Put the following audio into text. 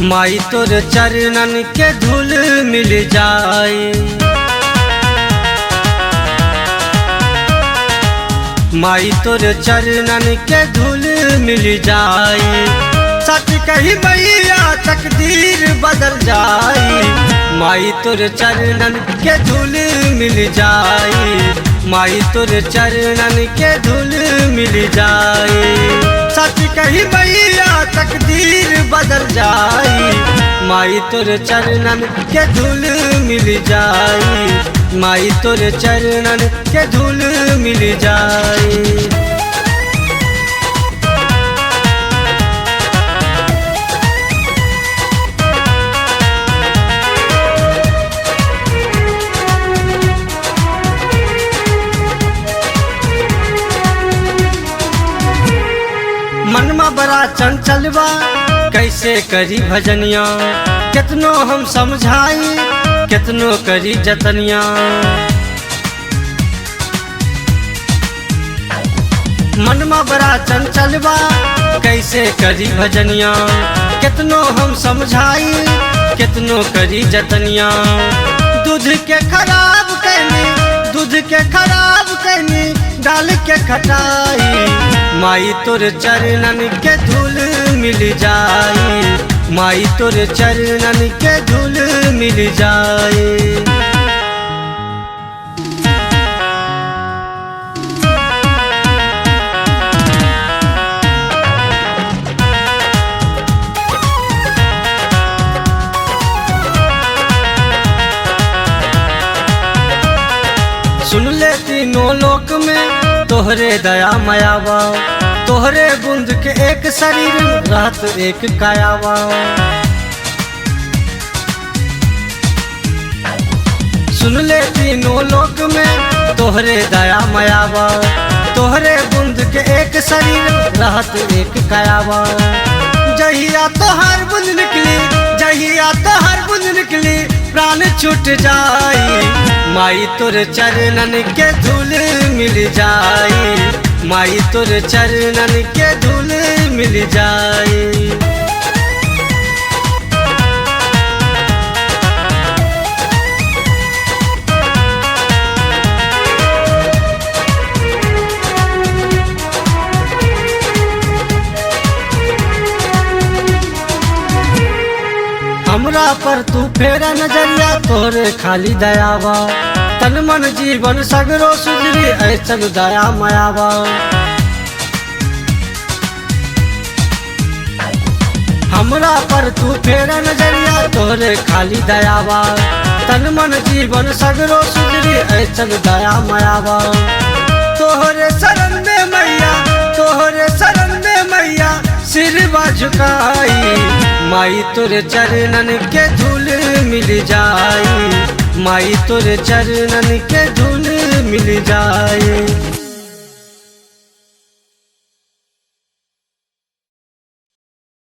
माई तोर चरणन के धूल मिल जाए, माई तोर चरणन के धूल मिल जाए। सच कही मैया तकदीर बदल जाए, माई तोर चरणन के धूल मिल जाए, माई तोर चरणन के धूल मिल जाए। सच कही मैया तकदीर बदल जाए, माई तोर चरणन के धूल मिल जाए, माई तोर चरणन के धूल मिल जाए। मनमा बड़ा चंचलवा कैसे करी भजनिया, कितनो हम समझाई कितनो करी जतनिया। मनमा बड़ा चंचलवा कैसे करी भजनिया, कितनो हम समझाई कितनो करी जतनिया। दूध के खराब कैनी, दूध के खराब कैनी डाल के खटाई, माई तोर चरणन के धूल मिल जाए, माई तोर चरणन के धूल मिल जाए। सुन ले तीनों लोक में तोहरे दया मायावा, तोहरे बूंद के एक शरीर रहत एक कायावा। सुन ले तीनों लोक में तोहरे दया मायावा, तोहरे बूंद के एक शरीर रहत एक कायावा। जहिया तोहर बूंद निकली, जहिया तोहर बूंद निकली प्राण छूट जाए, माई तोर चरणन के धूल मिल जाए, माई तोर चरणन के धूल मिल जाए। हमरा पर तू फेरा नजरिया तोरे खाली दयावा, तन मन जीवन सगरो सुधरी ऐसन दया मायावा। हमरा पर तू फेरा नजरिया तोरे खाली दयावा, तन मन जीवन सगरो सुधरी ऐसन दया मायावा। तोहरे शरण में मैया, तोहरे शरण में मैया सिरवा झुकाई, माई तोर चरणन के धूल मिल जाए, माई तोर चरणन के धूल मिल जाए।